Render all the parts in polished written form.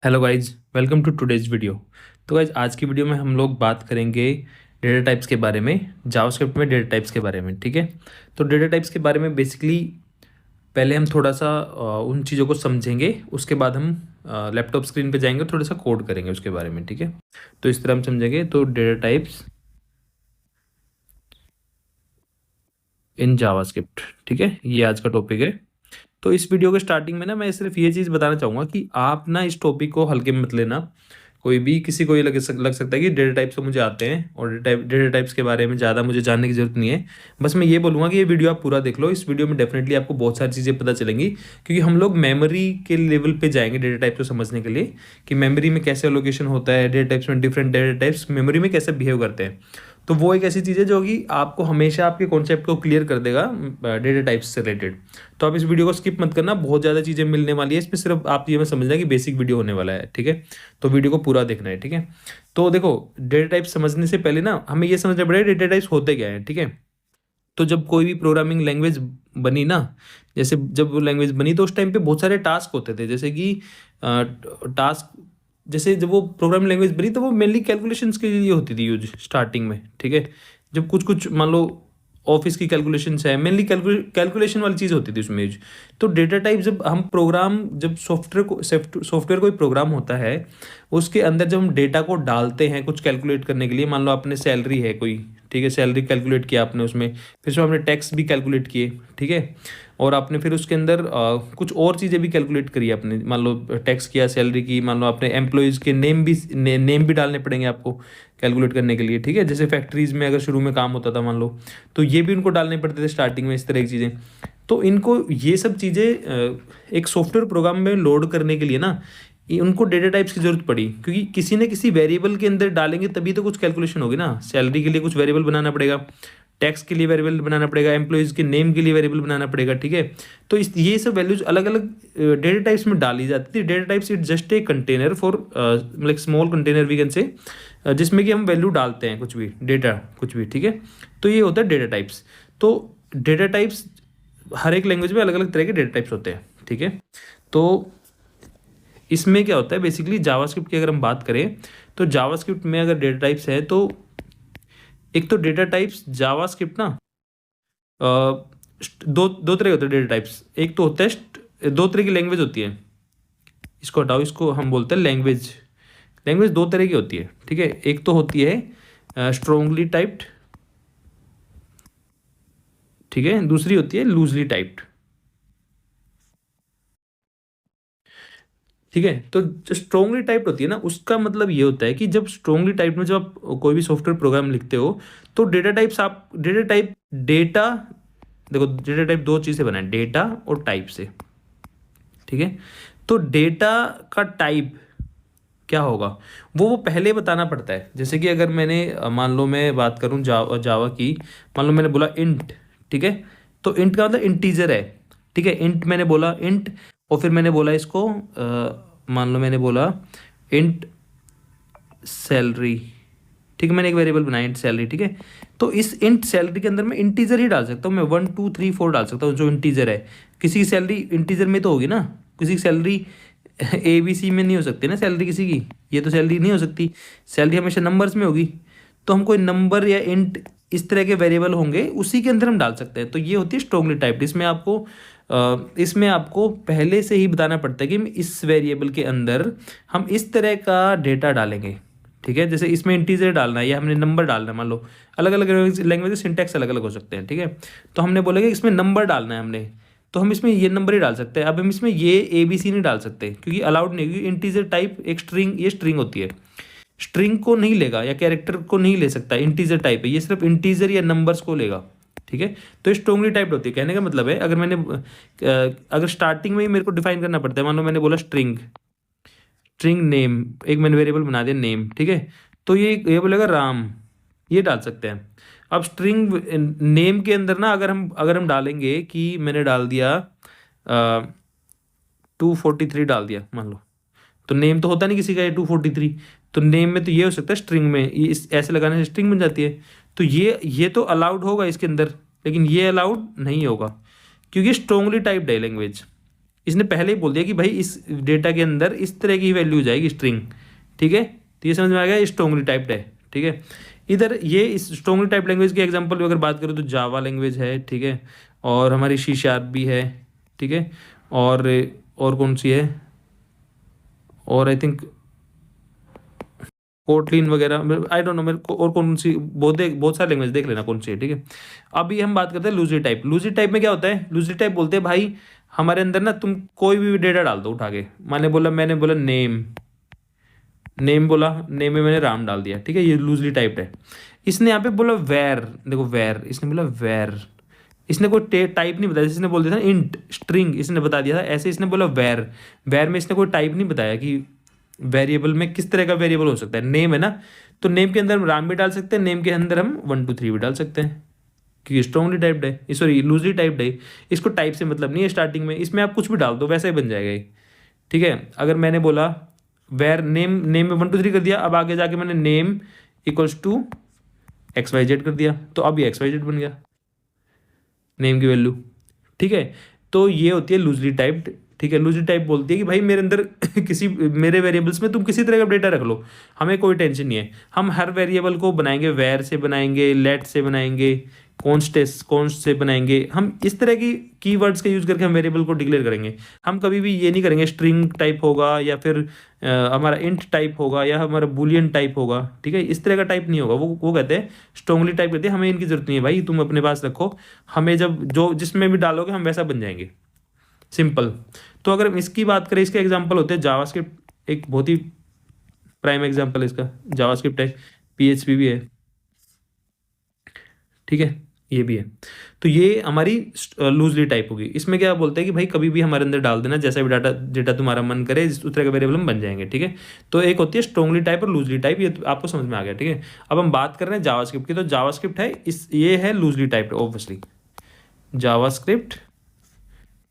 Hello guys, welcome to today's video. तो guys, आज की वीडियो में हम लोग बात करेंगे डेटा टाइप्स के बारे में, जावास्क्रिप्ट में डेटा टाइप्स के बारे में। ठीक है, तो डेटा टाइप्स के बारे में बेसिकली पहले हम थोड़ा सा उन चीज़ों को समझेंगे, उसके बाद हम लैपटॉप स्क्रीन पे जाएंगे और थोड़ा सा कोड करेंगे उसके बारे में। ठीक है, तो इस तरह हम समझेंगे। तो डेटा टाइप्स इन जावास्क्रिप्ट, ठीक है, ये आज का टॉपिक है। तो इस वीडियो के स्टार्टिंग में ना मैं सिर्फ ये चीज़ बताना चाहूँगा कि आप ना इस टॉपिक को हल्के में मत लेना। कोई भी किसी को ये लग सकता है कि डेटा टाइप्स तो मुझे आते हैं और डेटा टाइप्स के बारे में ज़्यादा मुझे जानने की जरूरत नहीं है। बस मैं ये बोलूँगा कि ये वीडियो आप पूरा देख लो। इस वीडियो में डेफिनेटली आपको बहुत सारी चीज़ें पता चलेंगी, क्योंकि हम लोग मेमोरी के लेवल पे जाएंगे डेटा टाइप्स को समझने के लिए कि मेमोरी में कैसे एलोकेशन होता है, डेटा टाइप्स में डिफरेंट डेटा टाइप्स मेमोरी में कैसे बिहेव करते हैं। तो वो एक ऐसी चीज़ है जो कि आपको हमेशा आपके कॉन्सेप्ट को क्लियर कर देगा डेटा टाइप्स से रिलेटेड। तो आप इस वीडियो को स्किप मत करना, बहुत ज़्यादा चीज़ें मिलने वाली है इसमें। सिर्फ आप ये मत समझना कि बेसिक वीडियो होने वाला है। ठीक है, तो वीडियो को पूरा देखना है। ठीक है, तो देखो, डेटा टाइप्स समझने से पहले ना हमें ये समझना पड़ेगा डेटा टाइप्स होते क्या है। ठीक है, तो जब कोई भी प्रोग्रामिंग लैंग्वेज बनी ना, जैसे जब वो लैंग्वेज बनी तो उस टाइम पे बहुत सारे टास्क होते थे। जैसे कि टास्क, जैसे जब वो प्रोग्रामिंग लैंग्वेज बनी तो वो मेनली कैलकुलेशंस के लिए होती थी यूज स्टार्टिंग में। ठीक है, जब कुछ कुछ मान लो ऑफिस की कैलकुलेशंस है, मेनली कैलकुलेशन वाली चीज़ होती थी उसमें यूज। तो डेटा टाइप जब हम प्रोग्राम, जब सॉफ्टवेयर कोई प्रोग्राम होता है, उसके अंदर जब हम डेटा को डालते हैं कुछ कैलकुलेट करने के लिए, मान लो आपने सैलरी है कोई, ठीक है, सैलरी कैलकुलेट किया आपने उसमें, फिर उसमें आपने टैक्स भी कैलकुलेट किए। ठीक है, और आपने फिर उसके अंदर कुछ और चीज़ें भी कैलकुलेट करी आपने, मान लो टैक्स किया, सैलरी की, मान लो आपने एम्प्लॉयज़ के नेम भी डालने पड़ेंगे आपको कैलकुलेट करने के लिए। ठीक है, जैसे फैक्ट्रीज़ में अगर शुरू में काम होता था मान लो, तो ये भी उनको डालने पड़ते थे स्टार्टिंग में, इस तरह की चीज़ें। तो इनको ये सब चीज़ें एक सॉफ्टवेयर प्रोग्राम में लोड करने के लिए ना उनको डेटा टाइप्स की जरूरत पड़ी, क्योंकि किसी न किसी वेरिएबल के अंदर डालेंगे तभी तो कुछ कैलकुलेशन होगी ना। सैलरी के लिए कुछ वेरिएबल बनाना पड़ेगा, टैक्स के लिए वेरिएबल बनाना पड़ेगा, एम्प्लॉयज़ के नेम के लिए वेरिएबल बनाना पड़ेगा। ठीक है, तो इस ये सब वैल्यूज अलग अलग डेटा टाइप्स में डाली जाती थी। Data types it just a container for like small container we can say, जिसमें कि हम वैल्यू डालते हैं कुछ भी, डेटा कुछ भी। ठीक है, तो ये होता है डेटा टाइप्स। तो डेटा टाइप्स हर एक लैंग्वेज में अलग अलग तरह के डेटा टाइप्स होते हैं। ठीक है, तो इसमें क्या होता है बेसिकली, जावास्क्रिप्ट की अगर हम बात करें तो जावास्क्रिप्ट में अगर डेटा टाइप्स है तो एक तो डेटा टाइप्स जावास्क्रिप्ट ना दो दो तरह के होते हैं डेटा टाइप्स। एक तो होता है, दो तरह की लैंग्वेज होती है, इसको हटाओ, इसको हम बोलते हैं लैंग्वेज। लैंग्वेज दो तरह की होती है। ठीक है, एक तो होती है स्ट्रोंगली टाइप्ड, ठीक है, दूसरी होती है लूजली टाइप्ड। ठीक है, तो जो स्ट्रोंगली टाइप्ड होती है ना, उसका मतलब ये होता है कि जब स्ट्रोंगली टाइप में जब आप कोई भी सॉफ्टवेयर प्रोग्राम लिखते हो तो डेटा टाइप्स, आप डेटा टाइप, डेटा, देखो डेटा टाइप दो चीज़ से बना है, डेटा और टाइप से। ठीक है, तो डेटा का टाइप क्या होगा वो पहले बताना पड़ता है। जैसे कि अगर मैंने मान लो मैं बात करूं जावा की, मान लो मैंने बोला इंट। ठीक है, तो इंट का मतलब इंटीजर है। ठीक है, इंट मैंने बोला इंट, और फिर मैंने बोला इसको मान लो मैंने बोला इंट सैलरी। ठीक है, मैंने एक वेरिएबल बनाया इंट सैलरी। ठीक है, तो इस इंट सैलरी के अंदर मैं इंटीजर ही डाल सकता हूँ, मैं 1 2 3 4 डाल सकता हूँ जो इंटीजर है। किसी की सैलरी इंटीजर में तो होगी ना, किसी की सैलरी ABC में नहीं हो सकती ना सैलरी किसी की, ये तो सैलरी नहीं हो सकती, सैलरी हमेशा नंबर्स में होगी। तो हम कोई नंबर या इंट इस तरह के वेरिएबल होंगे उसी के अंदर हम डाल सकते हैं। तो ये होती है स्ट्रोंगली टाइप्ड। इसमें आपको पहले से ही बताना पड़ता है कि इस वेरिएबल के अंदर हम इस तरह का डेटा डालेंगे। ठीक है, जैसे इसमें इंटीजर डालना है या हमने नंबर डालना है, मान लो अलग अलग लैंग्वेज सिंटैक्स अलग अलग हो सकते हैं। ठीक है, तो हमने बोला कि इसमें नंबर डालना है हमने, तो हम इसमें ये नंबर ही डाल सकते हैं। अब हम इसमें ये ABC नहीं डाल सकते क्योंकि अलाउड नहीं, क्योंकि इंटीजर टाइप एक स्ट्रिंग, ये स्ट्रिंग होती है, स्ट्रिंग को नहीं लेगा या कैरेक्टर को नहीं ले सकता। इंटीजर टाइप है, ये सिर्फ इंटीजर या नंबर्स को लेगा। ठीक है, तो स्ट्रोंगली टाइप्ड होती है। कहने का मतलब है अगर स्टार्टिंग में ही मेरे को डिफाइन करना पड़ता है, मान लो मैंने बोला स्ट्रिंग, स्ट्रिंग नेम, एक मैंने वेरिएबल बना दिया नेम। ठीक है, तो ये बोलेगा राम, ये डाल सकते हैं। अब स्ट्रिंग नेम के अंदर ना अगर हम डालेंगे कि मैंने डाल दिया 243 डाल दिया मान लो, तो नेम तो होता नहीं किसी का ये 243, तो नेम में तो ये हो सकता है स्ट्रिंग में, ये ऐसे लगाने से स्ट्रिंग बन जाती है। तो ये तो अलाउड होगा इसके अंदर, लेकिन ये अलाउड नहीं होगा क्योंकि स्ट्रोंगली टाइप्ड है लैंग्वेज। इसने पहले ही बोल दिया कि भाई इस डेटा के अंदर इस तरह की वैल्यू जाएगी स्ट्रिंग, ठीक है। तो ये समझ में आ गया, स्ट्रांगली टाइप्ड है, ठीक है। इधर ये इस स्ट्रांगली टाइप लैंग्वेज के एग्जांपल अगर बात करूँ तो जावा लैंग्वेज है, ठीक है, और हमारी सी शार्प भी है, ठीक है, और कौन सी है, और आई थिंक कोटलिन वगैरह, आई डोंट नो मेरे को, और कौन सी, बहुत सारे लैंग्वेज देख लेना कौन सी है, ठीक है। अभी हम बात करते हैं लूजरी टाइप। लूजरी टाइप में क्या होता है, लूजरी टाइप बोलते हैं भाई हमारे अंदर ना तुम कोई भी डेटा डाल दो उठा के, मैंने बोला नेम बोला, नेम में मैंने राम डाल दिया, ठीक है, ये लूजली टाइप्ड है। इसने यहाँ पे बोला वेर, देखो वेर, इसने बोला वेर, इसने कोई टाइप नहीं बताया, इसने बोल दिया था इंट स्ट्रिंग, इसने बता दिया था ऐसे, इसने बोला वेर, वेर में इसने कोई टाइप नहीं बताया कि वेरिएबल में किस तरह का वेरिएबल हो सकता है। नेम है ना, तो नेम के अंदर हम राम भी डाल सकते हैं, नेम के अंदर हम 1 2 3 भी डाल सकते हैं, क्योंकि स्ट्रॉन्गली टाइप्ड है, सॉरी लूजली टाइप्ड है। इसको टाइप से मतलब नहीं है स्टार्टिंग में, इसमें आप कुछ भी डाल दो वैसा ही बन जाएगा ये, ठीक है। अगर मैंने बोला वेर नेम, नेम में 1 2 3 कर दिया, अब आगे जाके मैंने नेम इक्वल्स टू XYZ कर दिया, तो अब ये XYZ बन गया नेम की वैल्यू, ठीक है। तो ये होती है लूजली टाइप्ड, ठीक है। लूजली टाइप बोलती है कि भाई मेरे अंदर किसी मेरे वेरिएबल्स में तुम किसी तरह का डेटा रख लो, हमें कोई टेंशन नहीं है, हम हर वेरिएबल को बनाएंगे, वेर से बनाएंगे, लेट से बनाएंगे, कॉन्स्ट से बनाएंगे, हम इस तरह की कीवर्ड्स का यूज करके हम वेरिएबल को डिक्लेयर करेंगे। हम कभी भी ये नहीं करेंगे स्ट्रिंग टाइप होगा या फिर हमारा इंट टाइप होगा या हमारा बुलियन टाइप होगा, ठीक है, इस तरह का टाइप नहीं होगा। वो कहते हैं स्ट्रांगली टाइप कहते हैं, हमें इनकी जरूरत नहीं है भाई, तुम अपने पास रखो, हमें जब जो जिसमें भी डालोगे हम वैसा बन जाएंगे, सिंपल। तो अगर इसकी बात करें, इसके एग्जाम्पल होते हैं जावास्क्रिप्ट, एक बहुत ही प्राइम एग्जाम्पल है इसका, जावास्क्रिप्ट है, PHP भी है, ठीक है, ये भी है। तो ये हमारी लूजली टाइप होगी। इसमें क्या बोलते हैं कि भाई कभी भी हमारे अंदर डाल देना, जैसा भी डेटा तुम्हारा मन करे उस तरह का वेरिएबल हम बन जाएंगे, ठीक है। तो एक होती है स्ट्रांगली टाइप और लूजली टाइप, ये तो आपको समझ में आ गया, ठीक है। अब हम बात कर रहे हैं जावास्क्रिप्ट की, तो जावास्क्रिप्ट है ये है loosely type obviously, JavaScript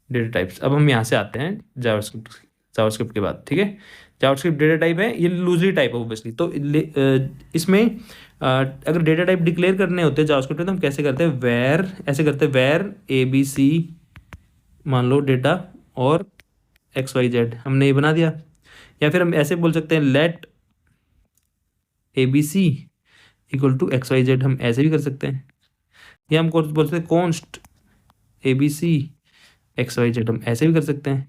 data types. अब हम यहाँ से आते हैं जावास्क्रिप्ट के बाद, ठीक है। जावास्क्रिप्ट डेटा टाइप है, ये लूजली टाइप है ऑब्वियसली। तो इसमें अगर डेटा टाइप डिक्लेयर करने होते हैं जावास्क्रिप्ट में, तो हम कैसे करते हैं, वेर, ऐसे करते हैं, वेर ABC मान लो डेटा और XYZ, हमने ये बना दिया। या फिर हम ऐसे बोल सकते हैं let ABC equal to XYZ, हम ऐसे भी कर सकते हैं। या हम बोल सकते हैं कॉन्स्ट ABC XYZ, हम ऐसे भी कर सकते हैं,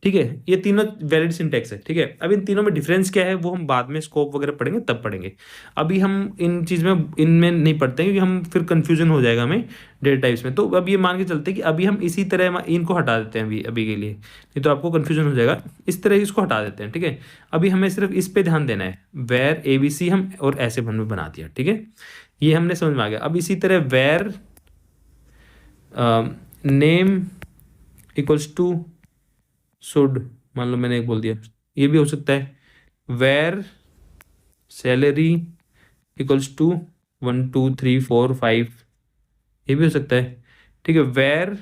ठीक है। ये तीनों वैलिड सिंटैक्स है, ठीक है। अब इन तीनों में डिफरेंस क्या है वो हम बाद में स्कोप वगैरह पढ़ेंगे तब पढ़ेंगे, अभी हम इन चीज़ में इनमें नहीं पढ़ते क्योंकि हम फिर कंफ्यूजन हो जाएगा हमें डेटा टाइप्स में। तो अब ये मान के चलते हैं कि अभी हम इसी तरह इनको हटा देते हैं अभी के लिए, नहीं तो आपको कन्फ्यूजन हो जाएगा, इस तरह इसको हटा देते हैं, ठीक है। अभी हमें सिर्फ इस पर ध्यान देना है, वेर ABC हम और ऐसे हमने बना दिया, ठीक है, ये हमने समझ में आ गया। अब इसी तरह var name equals to should, मान लो मैंने एक बोल दिया, ये भी हो सकता है। वेर सैलरी इक्वल्स टू 1 2 3 4 5, ये भी हो सकता है, ठीक है। Var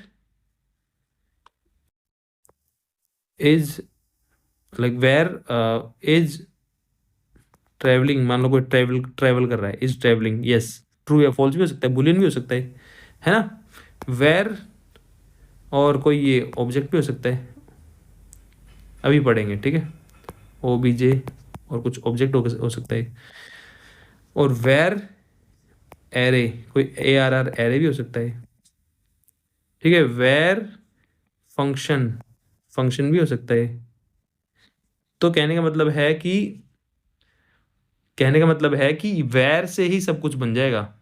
is like var is travelling, मान लो कोई ट्रैवल कर रहा है, इज ट्रैवलिंग, यस, ट्रू या फॉल्स भी हो सकता है, बुलियन भी हो सकता है ना। वेर और कोई ये ऑब्जेक्ट भी हो सकता है, अभी पढ़ेंगे, ठीक है, OBJ और कुछ ऑब्जेक्ट हो सकता है। और वेर एरे, कोई ARR एरे भी हो सकता है, ठीक है। वेर फंक्शन भी हो सकता है। तो कहने का मतलब है कि वेर से ही सब कुछ बन जाएगा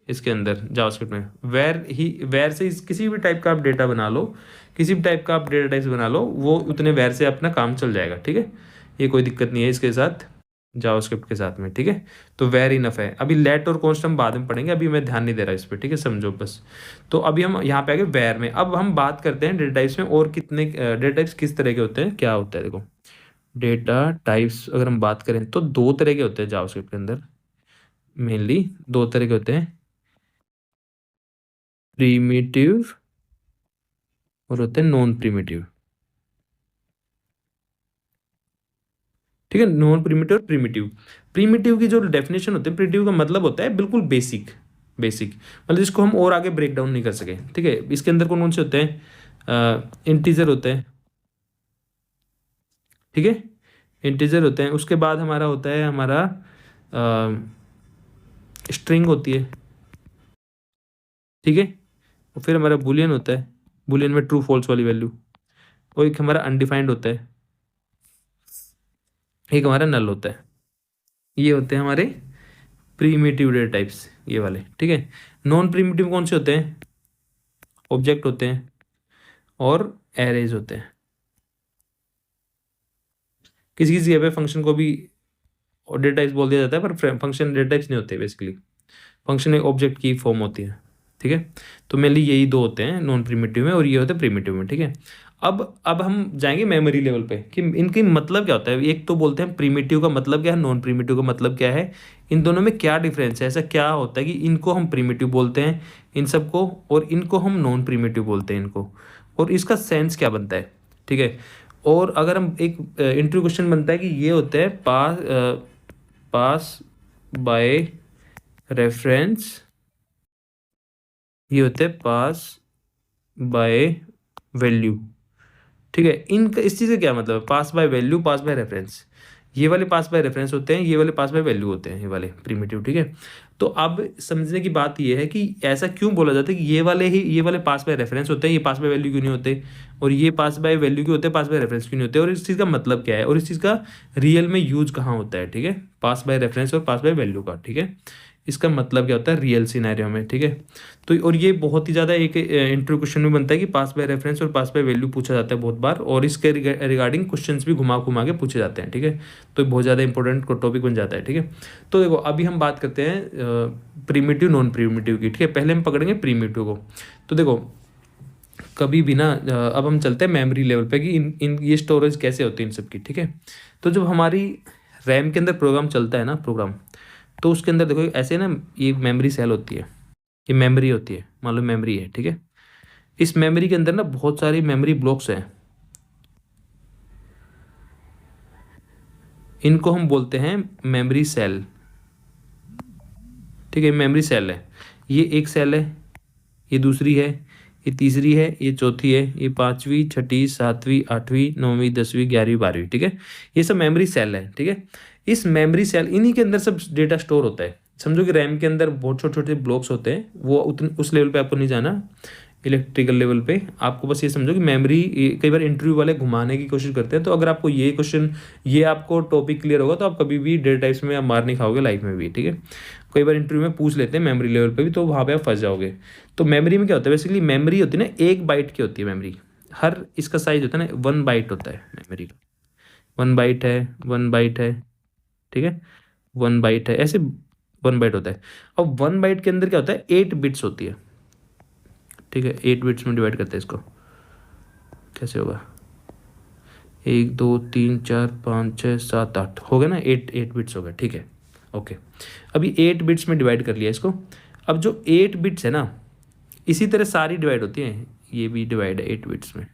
इसके अंदर जावास्क्रिप्ट में, वेर से किसी भी टाइप का आप डेटा बना लो, किसी भी टाइप का आप डेटा टाइप्स बना लो, वो उतने वेर से अपना काम चल जाएगा, ठीक है। ये कोई दिक्कत नहीं है इसके साथ, जावास्क्रिप्ट के साथ में, ठीक है। तो वेर इनफ है। अभी लेट और कॉन्स्ट हम बाद में पढ़ेंगे, अभी मैं ध्यान नहीं दे रहा इस पर, ठीक है, समझो बस। तो अभी हम यहाँ पे आ गए वेर में। अब हम बात करते हैं डेटा टाइप्स में, और कितने डेटा टाइप्स किस तरह के होते हैं, क्या होता है। देखो डेटा टाइप्स अगर हम बात करें तो 2 तरह के होते हैं जावास्क्रिप्ट के अंदर, मेनली 2 तरह के होते हैं, प्रीमिटिव और होते हैं नॉन प्रीमिटिव, ठीक है। नॉन प्रीमिटिव और प्रीमिटिव की जो डेफिनेशन होती है, प्रीमिटिव का मतलब होता है बिल्कुल बेसिक, मतलब जिसको हम और आगे ब्रेक डाउन नहीं कर सके, ठीक है। इसके अंदर कौन कौन से होते हैं, इंटीजर होते हैं, ठीक है, इंटीजर होते हैं। उसके बाद हमारा होता है हमारा स्ट्रिंग होती है, ठीक है। और फिर हमारा बुलियन होता है, बुलियन में ट्रू फॉल्स वाली वैल्यू। और एक हमारा अनडिफाइंड होता है, एक हमारा नल होता है। ये होते हैं हमारे प्रीमिटिव डेटा टाइप्स, ये वाले, ठीक है। नॉन प्रीमिटिव कौन से होते हैं? ऑब्जेक्ट होते हैं और एरेज होते हैं। किसी किसी जगह पे फंक्शन को भी डेटा टाइप्स बोल दिया जाता है, पर फंक्शन डेटा टाइप्स नहीं होते बेसिकली। फंक्शन एक ऑब्जेक्ट की फॉर्म होती है, ठीक है। तो मेनली यही दो होते हैं नॉन प्रीमिटिव में, और ये होते हैं प्रीमिटिव में, ठीक है। अब हम जाएंगे मेमोरी लेवल पे कि इनकी मतलब क्या होता है। एक तो बोलते हैं प्रीमिटिव का मतलब क्या है, नॉन प्रीमिटिव का मतलब क्या है, इन दोनों में क्या डिफरेंस है। ऐसा क्या होता है कि इनको हम प्रीमिटिव बोलते हैं इन सबको, और इनको हम नॉन प्रीमिटिव बोलते हैं इनको, और इसका सेंस क्या बनता है, ठीक है। और अगर हम एक इंटरव्यू क्वेश्चन बनता है कि ये होता है पास बाय रेफरेंस, ये होते हैं पास बाय वैल्यू, ठीक है। इनका इस चीज़ का क्या मतलब है, pass by value, pass by reference. ये वाले पास बाय रेफरेंस होते हैं, ये वाले पास बाय वैल्यू होते हैं, ये वाले प्रीमिटिव, ठीक है। तो अब समझने की बात ये है कि ऐसा क्यों बोला जाता है कि ये वाले पास बाय रेफरेंस होते हैं, ये पास बाय वैल्यू क्यों नहीं होते, और ये पास बाय वैल्यू क्यों होते हैं, पास बाय रेफरेंस क्यों नहीं होते, और इस चीज़ का मतलब क्या है, और इस चीज़ का रियल में यूज कहाँ होता है, ठीक है। पास बाय रेफरेंस और पास बाय वैल्यू का, ठीक है, इसका मतलब क्या होता है रियल सिनेरियो में, ठीक है। तो और ये बहुत ही ज़्यादा एक इंटरव्यू क्वेश्चन में बनता है कि पास बाय रेफरेंस और पास बाय वैल्यू पूछा जाता है बहुत बार, और इसके रिगार्डिंग क्वेश्चंस भी घुमा घुमा के पूछे जाते हैं, ठीक है। तो बहुत ज़्यादा इंपॉर्टेंट टॉपिक बन जाता है, ठीक है। तो देखो अभी हम बात करते हैं प्रीमिटिव नॉन प्रीमिटिव की, ठीक है। पहले हम पकड़ेंगे प्रीमिटिव को। तो देखो कभी भी ना अब हम चलते हैं मेमोरी लेवल पे कि इन ये स्टोरेज कैसे होती है इन सब की, ठीक है। तो जब हमारी रैम के अंदर प्रोग्राम चलता है ना, प्रोग्राम, तो उसके अंदर देखो ऐसे ना ये मेमोरी सेल होती है, ये मेमोरी होती है, मान लो मेमोरी है, ठीक है। इस मेमोरी के अंदर ना बहुत सारी मेमोरी ब्लॉक्स हैं, इनको हम बोलते हैं मेमोरी सेल, ठीक है। मेमोरी सेल है, ये एक सेल है, ये दूसरी है, ये तीसरी है, ये चौथी है, ये पाँचवीं, छठी, सातवीं, आठवीं, नौवीं, 10वीं, 11वीं, 12वीं, ठीक है। ये सब मेमोरी सेल है, ठीक है। इस मेमोरी सेल इन्हीं के अंदर सब डेटा स्टोर होता है। समझो कि रैम के अंदर बहुत छोटे छोटे ब्लॉक्स होते हैं, वो उतने उस लेवल पे आपको नहीं जाना, इलेक्ट्रिकल लेवल पे आपको बस ये समझो कि मेमोरी, कई बार इंटरव्यू वाले घुमाने की कोशिश करते हैं। तो अगर आपको ये क्वेश्चन, ये आपको टॉपिक क्लियर होगा तो आप कभी भी डेटा टाइप्स में आप मार नहीं खाओगे लाइफ में भी, ठीक है। कई बार इंटरव्यू में पूछ लेते हैं मेमोरी लेवल पे भी, तो वहाँ पे आप फंस जाओगे। तो मेमोरी में क्या होता है, बेसिकली मेमोरी होती है ना 1 बाइट की होती है मेमोरी। हर इसका साइज होता है ना 1 बाइट होता है मेमोरी का, 1 बाइट है, 1 बाइट है, ठीक है, 1 बाइट है, ऐसे 1 बाइट होता है। अब 1 बाइट के अंदर क्या होता है, 8 बिट्स होती है, ठीक है। 8 बिट्स में डिवाइड करते हैं इसको, कैसे होगा, 1 2 3 4 5 6 7 8 हो गया ना, 8 बिट्स हो गए, ठीक है, ओके। अभी 8 बिट्स में डिवाइड कर लिया इसको। अब जो 8 बिट्स है ना, इसी तरह सारी डिवाइड होती हैं, ये भी डिवाइड है 8 बिट्स में,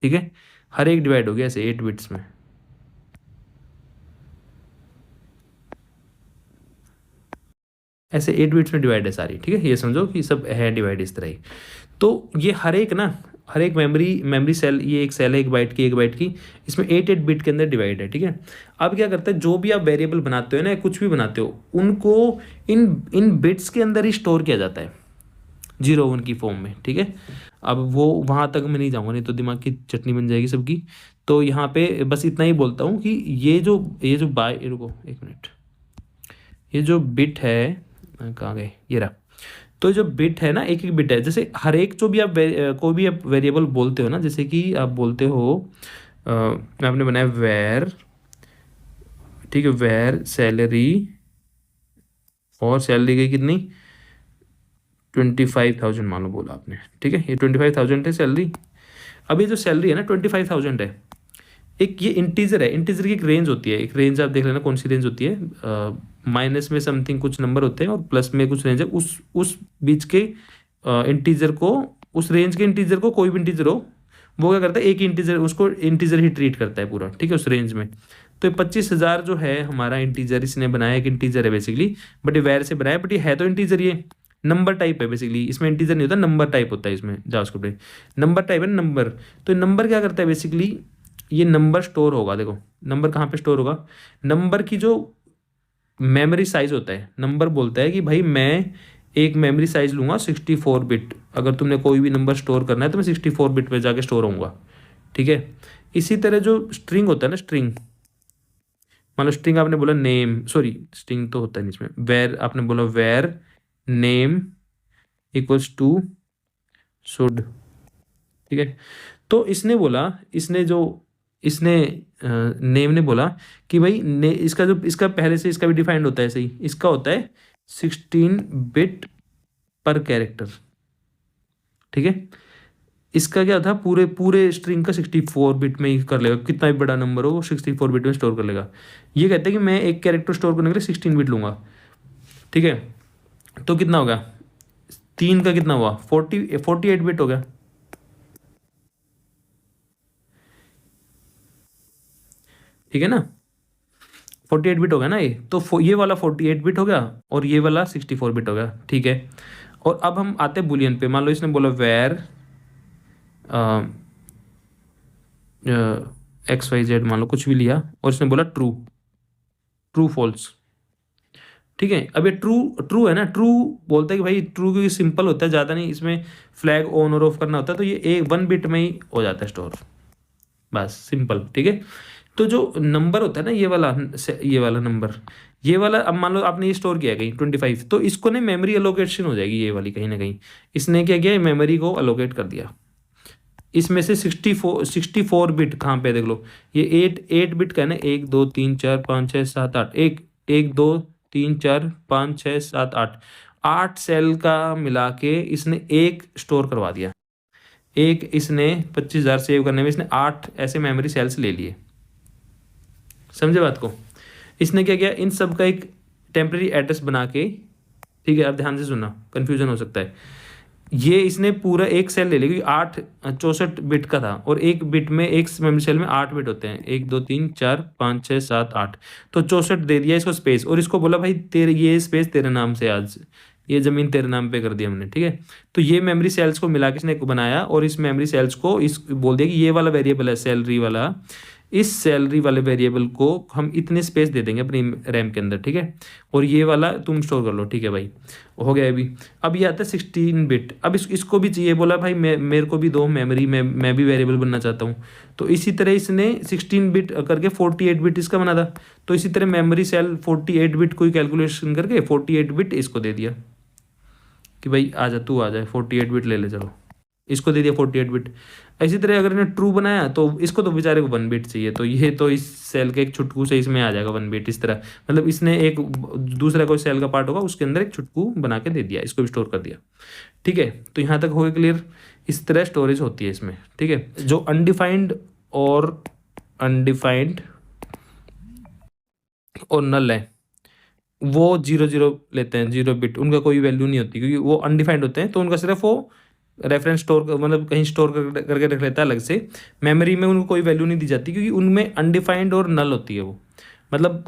ठीक है। हर एक डिवाइड हो गया ऐसे 8 बिट्स में, ऐसे 8 बिट्स में डिवाइड है सारी, ठीक है। ये समझो कि सब है डिवाइड इस तरह ही। तो ये हर एक ना, हर एक मेमोरी सेल, ये एक सेल है 1 बाइट की, 1 बाइट की, इसमें 8 बिट के अंदर डिवाइड है, ठीक है। अब क्या करता है, जो भी आप वेरिएबल बनाते हो ना, कुछ भी बनाते हो, उनको इन इन बिट्स के अंदर ही स्टोर किया जाता है, 0 1 की फॉर्म में, ठीक है। अब वो वहाँ तक मैं नहीं जाऊँगा, नहीं तो दिमाग की चटनी बन जाएगी सबकी। तो यहाँ पे बस इतना ही बोलता हूँ कि ये जो रुको 1 मिनट, ये जो बिट है, कहाँ गए, ये रहा। तो जो बिट है ना, एक एक बिट है, जैसे हर एक जो भी आप कोई भी आप वेरिएबल बोलते हो ना, जैसे कि आप बोलते हो आपने बनाया वेर, ठीक है, वेर सैलरी, और सैलरी गई कितनी, 25,000 मान लो बोला आपने, ठीक है। ये 25,000 है सैलरी। अब ये जो सैलरी है ना 25,000 है, एक ये इंटीजर है, इंटीजर की एक रेंज होती है, एक रेंज आप देख लेना कौन सी रेंज होती है, माइनस में समथिंग कुछ नंबर होते हैं और प्लस में कुछ रेंज है, उस बीच के इंटीजर को, उस रेंज के इंटीजर को, कोई भी इंटीजर हो, वो क्या करता है, एक इंटीजर, उसको इंटीजर ही ट्रीट करता है पूरा, ठीक है, उस रेंज में। तो 25,000 जो है हमारा इंटीजर इसने बनाया, एक इंटीजर है बेसिकली, बट ये वैर से बनाया, बट ये है तो इंटीजर, ये नंबर टाइप है बेसिकली, इसमें इंटीजर नहीं होता, नंबर टाइप होता है इसमें जावास्क्रिप्ट में, नंबर टाइप है नंबर। तो नंबर क्या करता है बेसिकली, ये नंबर स्टोर होगा, देखो नंबर कहाँ पे स्टोर होगा, नंबर की जो मेमोरी साइज होता है, नंबर बोलता है कि भाई मैं एक मेमोरी साइज लूंगा 64 बिट, अगर तुमने कोई भी नंबर स्टोर करना है तो मैं 64 बिट पे जाके स्टोर होऊंगा, ठीक है। इसी तरह जो स्ट्रिंग होता है ना, स्ट्रिंग, मान लो स्ट्रिंग आपने बोला नेम, सॉरी स्ट्रिंग तो होता है नहीं इसमें, वेर आपने बोला var name equals to should, ठीक है। तो इसने बोला, इसने नेम ने बोला कि भाई इसका जो इसका पहले से इसका भी डिफाइंड होता है, सही, इसका होता है 16 बिट पर कैरेक्टर, ठीक है। इसका क्या था, पूरे पूरे स्ट्रिंग का 64 बिट में ही कर लेगा, कितना भी बड़ा नंबर हो वो 64 बिट में स्टोर कर लेगा। ये कहते हैं कि मैं एक कैरेक्टर स्टोर करने के लिए 16 बिट लूंगा, ठीक है। तो कितना होगा, 3 का कितना हुआ, 48 बिट हो गया, ठीक है ना, 48 बिट हो गया ना ये, तो ये वाला 48 बिट हो गया और ये वाला 64 बिट हो गया, ठीक है। और अब हम आते हैं बुलियन पे, मान लो इसने बोला वेर XYZ, मान लो कुछ भी लिया और इसने बोला ट्रू, ट्रू फॉल्स, ठीक है। अब ये ट्रू ट्रू है ना, ट्रू बोलता है कि भाई ट्रू, क्योंकि सिंपल होता है, ज़्यादा नहीं इसमें फ्लैग ऑन और ऑफ करना होता है, तो ये 1 बिट में ही हो जाता है स्टोर, बस सिंपल, ठीक है। तो जो नंबर होता है ना, ये वाला नंबर, ये वाला, अब मान लो आपने ये स्टोर किया कहीं 25, तो इसको ना मेमोरी अलोकेशन हो जाएगी ये वाली, कहीं ना कहीं इसने क्या किया, मेमोरी को अलोकेट कर दिया। इसमें से 64 बिट कहाँ पे देख लो, ये 8 बिट का है ना, 1 2 3 4 5 6 7 8, 1 2 3 4 5 6 7 8, 8 सेल का मिला के इसने एक स्टोर करवा दिया, एक इसने 25,000 सेव करने में इसने 8 ऐसे मेमोरी सेल्स ले लिए, समझे बात को। इसने क्या किया, इन सब का एक टेम्पररी एड्रेस बना के, ठीक है, अब ध्यान से सुनना, कंफ्यूजन हो सकता है, ये इसने पूरा एक सेल ले लिया, क्योंकि 64 बिट का था, और एक बिट में, एक मेमोरी सेल में 8 बिट होते हैं, 1 2 3 4 5 6 7 8, तो 64 दे दिया इसको स्पेस, और इसको बोला भाई तेरे ये स्पेस तेरे नाम से, आज ये ज़मीन तेरे नाम पे कर दी हमने, ठीक है। तो ये मेमोरी सेल्स को मिला के इसने बनाया, और इस मेमोरी सेल्स को इस बोल दिया कि ये वाला वेरिएबल है सैलरी वाला, इस सैलरी वाले वेरिएबल को हम इतने स्पेस दे देंगे अपनी रैम के अंदर, ठीक है, और ये वाला तुम स्टोर कर लो, ठीक है भाई, हो गया अभी। अब ये आता है 16 बिट, अब इसको भी चाहिए, बोला भाई मेरे को भी दो मेमोरी में, मैं भी वेरिएबल बनना चाहता हूँ, तो इसी तरह इसने 16 बिट करके 48 बिट इसका बना था, तो इसी तरह मेमोरी सेल 48 बिट को ही कैलकुलेशन करके 48 बिट इसको दे दिया कि भाई आजा, तू आ जाए 48 बिट ले ले, चलो इसको दे दिया 48 बिट। इसी तरह अगर इन्हें ट्रू बनाया तो इसको तो बेचारे को 1 बिट चाहिए, तो ये तो इस सेल के एक छुटकू से इसमें आ जाएगा 1 बिट, इस तरह, मतलब इसने एक दूसरा कोई सेल का पार्ट होगा उसके अंदर एक छुटकू बना के दे दिया, इसको भी स्टोर कर दिया, ठीक है। तो यहाँ तक हो गया क्लियर, इस तरह स्टोरेज होती है इसमें, ठीक है। जो अनडिफाइंड और नल है वो 0 0 लेते हैं, 0 बिट, उनका कोई वैल्यू नहीं होती, क्योंकि वो अनडिफाइंड होते हैं, तो उनका सिर्फ वो रेफरेंस स्टोर, मतलब कहीं स्टोर करके रख लेता है अलग से, मेमोरी में उनको कोई वैल्यू नहीं दी जाती, क्योंकि उनमें अनडिफाइंड और नल होती है वो, मतलब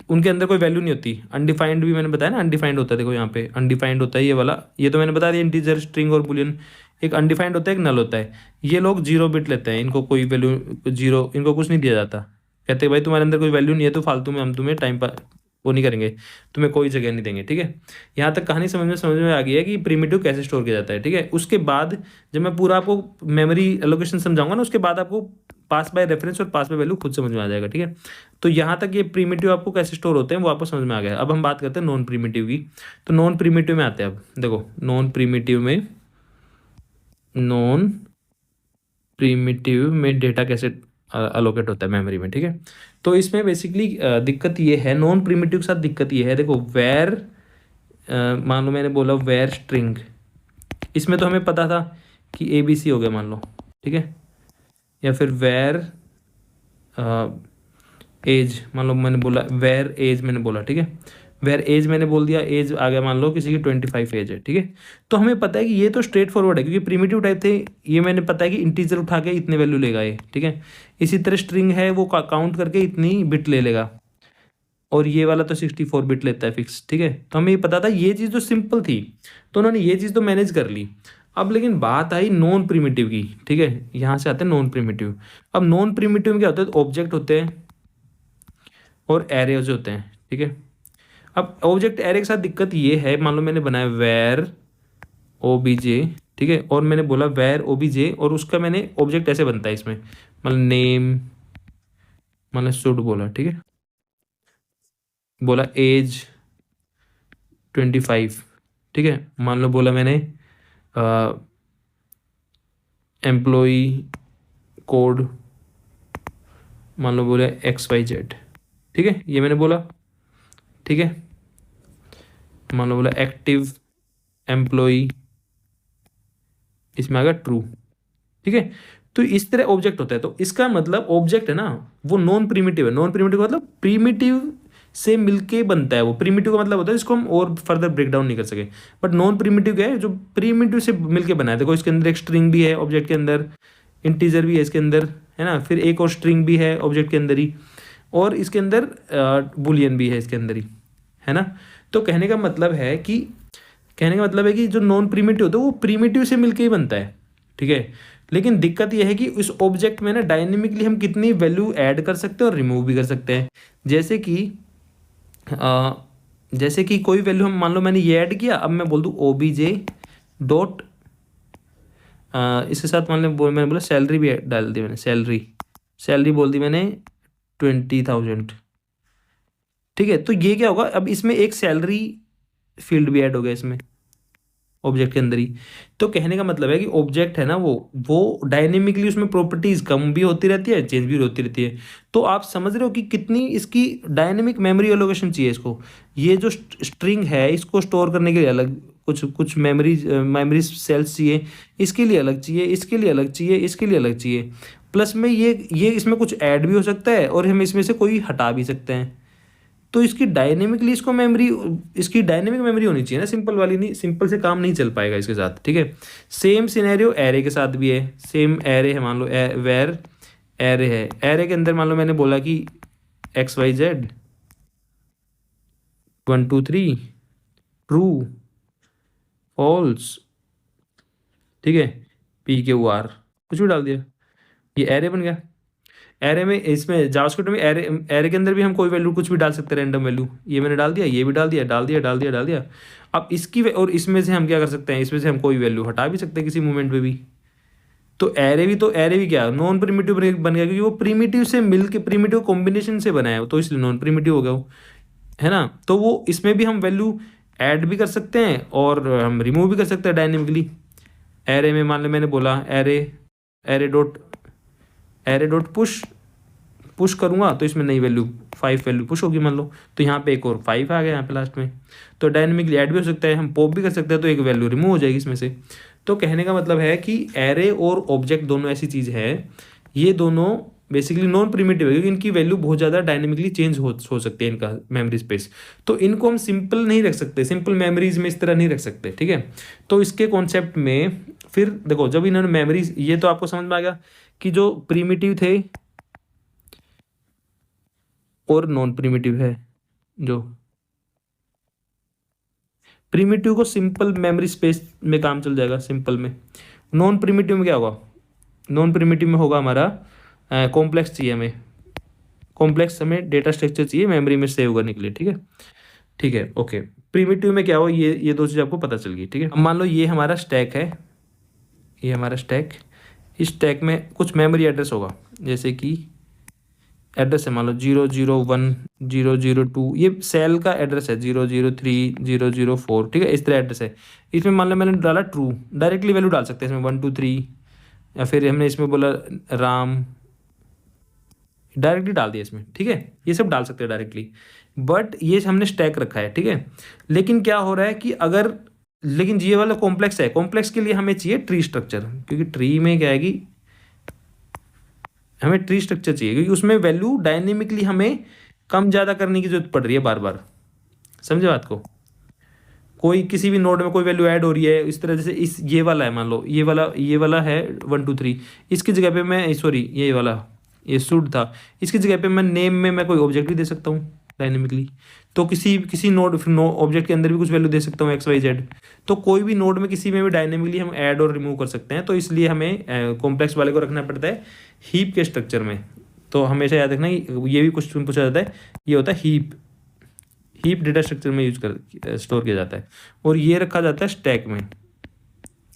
उनके अंदर कोई वैल्यू नहीं होती। अनडिफाइंड भी मैंने बताया ना, अनडिफाइंड होता है, देखो यहाँ पे अनडिफाइंड होता है ये वाला, ये तो मैंने बता दिया, इंटीजर, स्ट्रिंग और बुलियन। एक अनडिफाइंड होता है, एक नल होता है, ये लोग 0 बिट लेते हैं, इनको कोई वैल्यू, 0, इनको कुछ नहीं दिया जाता, कहते हैं भाई तुम्हारे अंदर कोई वैल्यू नहीं है तो फालतू में हम तुम्हें टाइम पर वो नहीं करेंगे, तुम्हें कोई जगह नहीं देंगे, ठीक है। यहाँ तक कहानी समझ में आ गई है कि प्रीमिटिव कैसे स्टोर किया जाता है, ठीक है। उसके बाद जब मैं पूरा आपको मेमोरी एलोकेशन समझाऊंगा ना, उसके बाद आपको पास बाय रेफरेंस और पास बाय वैल्यू खुद समझ में आ जाएगा, ठीक है। तो यहाँ तक ये प्रीमिटिव आपको कैसे स्टोर होते हैं वो आपको समझ में आ गया। अब हम बात करते हैं नॉन प्रीमिटिव की। तो नॉन प्रीमिटिव में आते हैं, अब देखो नॉन प्रीमिटिव में डेटा कैसे अलोकेट होता है मेमोरी में, ठीक है। तो इसमें बेसिकली दिक्कत ये है, नॉन प्रीमिटिव के साथ दिक्कत ये है, देखो वेर, मान लो मैंने बोला वेर स्ट्रिंग, इसमें तो हमें पता था कि ABC हो गया मान लो, ठीक है, या फिर वेर एज, मान लो मैंने बोला वेर एज, मैंने बोला, ठीक है, वेर एज मैंने बोल दिया, एज आ गया मान लो किसी की 25 एज है, ठीक है। तो हमें पता है कि ये तो स्ट्रेट फॉरवर्ड है, क्योंकि प्रीमिटिव टाइप थे, ये मैंने पता है कि इंटीजर उठा के इतने वैल्यू लेगा ये, ठीक है। इसी तरह स्ट्रिंग है, वो काउंट करके इतनी बिट ले लेगा, और ये वाला तो 64 बिट लेता है फिक्स, ठीक है। तो हमें ये पता था, ये चीज़ तो सिंपल थी, तो उन्होंने ये चीज़ तो मैनेज कर ली। अब लेकिन बात आई नॉन प्रिमिटिव की, ठीक है, यहाँ से आते हैं नॉन प्रिमिटिव। अब नॉन प्रिमिटिव में क्या होता है, ऑब्जेक्ट होते हैं और एरेज होते हैं, ठीक है। अब ऑब्जेक्ट एरे के साथ दिक्कत ये है, मान लो मैंने बनाया वेर ओबीजे, ठीक है, और मैंने बोला वेर ओबीजे, और उसका मैंने ऑब्जेक्ट ऐसे बनता है इसमें, मतलब नेम, मतलब शुड बोला, ठीक है, बोला एज 25, ठीक है, मान लो बोला मैंने एम्प्लॉई कोड, मान लो बोला XYZ, ठीक है, ये मैंने बोला, ठीक है। मान लो बोला एक्टिव एम्प्लॉई, इसमें आ गया ट्रू, ठीक है। तो इस तरह ऑब्जेक्ट होता है, तो इसका मतलब ऑब्जेक्ट है ना वो नॉन प्रिमिटिव है। नॉन प्रिमिटिव का मतलब प्रिमिटिव से मिलके बनता है वो। प्रिमिटिव का मतलब होता है जिसको हम और फर्दर ब्रेक डाउन नहीं कर सके, बट नॉन प्रिमिटिव क्या है, जो प्रिमिटिव से मिलके बना है। देखो इसके अंदर एक स्ट्रिंग भी है ऑब्जेक्ट के अंदर, इंटीजर भी है इसके अंदर, है ना, फिर एक और स्ट्रिंग भी है ऑब्जेक्ट के अंदर ही, और इसके अंदर बुलियन भी है इसके अंदर ही, है ना। तो कहने का मतलब है कि जो नॉन प्रिमिटिव होता है वो प्रिमिटिव से मिलके ही बनता है, ठीक है। लेकिन दिक्कत यह है कि इस ऑब्जेक्ट में ना डायनेमिकली हम कितनी वैल्यू ऐड कर सकते हैं और रिमूव भी कर सकते हैं। जैसे कि कोई वैल्यू हम, मान लो मैंने ये ऐड किया, अब मैं बोल दूँ ओबीजे डॉट, इसके साथ मैंने बोला सैलरी भी डाल दी मैंने, सैलरी बोल दी मैंने 20,000, ठीक है। तो ये क्या होगा, अब इसमें एक सैलरी फील्ड भी ऐड हो गया इसमें ऑब्जेक्ट के अंदर ही। तो कहने का मतलब है कि ऑब्जेक्ट है ना वो डायनेमिकली उसमें प्रॉपर्टीज कम भी होती रहती है, चेंज भी होती रहती है। तो आप समझ रहे हो कि कितनी इसकी डायनेमिक मेमोरी एलोकेशन चाहिए इसको। ये जो स्ट्रिंग है इसको स्टोर करने के लिए अलग कुछ मेमोरी सेल्स चाहिए, इसके लिए अलग चाहिए, इसके लिए अलग चाहिए, इसके लिए अलग चाहिए। प्लस में ये इसमें कुछ ऐड भी हो सकता है और हम इसमें से कोई हटा भी सकते हैं। तो इसकी डायनेमिक मेमोरी होनी चाहिए ना, सिंपल वाली नहीं, सिंपल से काम नहीं चल पाएगा इसके साथ, ठीक है। सेम सिनेरियो एरे के साथ भी है। सेम एरे है, मान लो वेर एरे है, एरे के अंदर मान लो मैंने बोला कि XYZ 1 2 3 ट्रू फॉल्स, ठीक है, PQR कुछ भी डाल दिया, ये एरे बन गया। एरे में, इसमें जावास्क्रिप्ट में एरे के अंदर भी हम कोई वैल्यू कुछ भी डाल सकते हैं, रैंडम वैल्यू, ये मैंने डाल दिया, ये भी डाल दिया। अब इसकी और इसमें से हम क्या कर सकते हैं, इसमें से हम कोई वैल्यू हटा भी सकते हैं किसी मोमेंट पे भी। तो एरे भी क्या नॉन प्रिमिटिव बन गया, क्योंकि वो प्रिमिटिव से मिलके प्रिमिटिव कॉम्बिनेशन से बना है, तो इसलिए नॉन प्रिमिटिव हो गया वो, है ना। तो वो इसमें भी हम वैल्यू ऐड भी कर सकते हैं और हम रिमूव भी कर सकते हैं डायनेमिकली। एरे में मान लो मैंने बोला एरे डॉट पुश करूँगा तो इसमें नई वैल्यू 5 वैल्यू पुश होगी मान लो, तो यहाँ पे एक और 5 आ गया यहाँ पे लास्ट में। तो डायनेमिकली ऐड भी हो सकता है, हम पॉप भी कर सकते हैं, तो एक वैल्यू रिमूव हो जाएगी इसमें से। तो कहने का मतलब है कि एरे और ऑब्जेक्ट दोनों ऐसी चीज़ है, ये दोनों बेसिकली नॉन प्रिमिटिव है, क्योंकि इनकी वैल्यू बहुत ज़्यादा डायनेमिकली चेंज हो सकती है इनका मेमोरी स्पेस। तो इनको हम सिंपल नहीं रख सकते, सिंपल मेमोरीज में इस तरह नहीं रख सकते, ठीक है। तो इसके कॉन्सेप्ट में फिर देखो, जब इन्होंने मेमोरीज, ये तो आपको समझ में आ गया कि जो प्रिमिटिव थे और नॉन प्रिमिटिव है, जो प्रिमिटिव को सिंपल मेमोरी स्पेस में काम चल जाएगा सिंपल में। नॉन प्रिमिटिव में क्या होगा, नॉन प्रिमिटिव में होगा हमारा कॉम्प्लेक्स चाहिए हमें, कॉम्प्लेक्स हमें डेटा स्ट्रक्चर चाहिए मेमोरी में सेव करने के लिए, ठीक है, ओके। प्रिमिटिव में क्या हो, ये दो चीज़ आपको पता चल गई, ठीक है। अब मान लो ये हमारा स्टैक है, ये हमारा स्टैक, इस स्टैक में कुछ मेमोरी एड्रेस होगा, जैसे कि एड्रेस है मान लो 001 002, ये सेल का एड्रेस है 003 004, ठीक है, इस तरह एड्रेस है। इसमें मान लो मैंने डाला ट्रू, डायरेक्टली वैल्यू डाल सकते हैं इसमें 1 2 3, या फिर हमने इसमें बोला राम, डायरेक्टली डाल दिया इसमें, ठीक है, ये सब डाल सकते हैं डायरेक्टली। बट ये हमने स्टैक रखा है, ठीक है। लेकिन क्या हो रहा है कि लेकिन ये वाला कॉम्प्लेक्स है, कॉम्प्लेक्स के लिए हमें चाहिए ट्री स्ट्रक्चर, क्योंकि ट्री में क्या है कि हमें ट्री स्ट्रक्चर चाहिए, क्योंकि उसमें वैल्यू डायनेमिकली हमें कम ज़्यादा करने की जरूरत पड़ रही है बार बार, समझे बात को। कोई किसी भी नोड में कोई वैल्यू ऐड हो रही है इस तरह, जैसे ये वाला है, मान लो ये वाला है 1 2 3, इसकी जगह पे मैं, सॉरी ये वाला, ये शुड था, इसकी जगह पे मैं नेम में मैं कोई ऑब्जेक्ट भी दे सकता हूँ, डायनेमिकली। तो किसी नोड ऑब्जेक्ट के अंदर भी कुछ वैल्यू दे सकता हूँ, एक्स वाई जेड। तो कोई भी नोड में किसी में भी डायनेमिकली हम ऐड और रिमूव कर सकते हैं। तो इसलिए हमें कॉम्प्लेक्स वाले को रखना पड़ता है हीप के स्ट्रक्चर में। तो हमेशा याद रखना, ये भी क्वेश्चन पूछा जाता है, ये होता है हीप डेटा स्ट्रक्चर में यूज कर स्टोर किया जाता है, और ये रखा जाता है स्टैक में,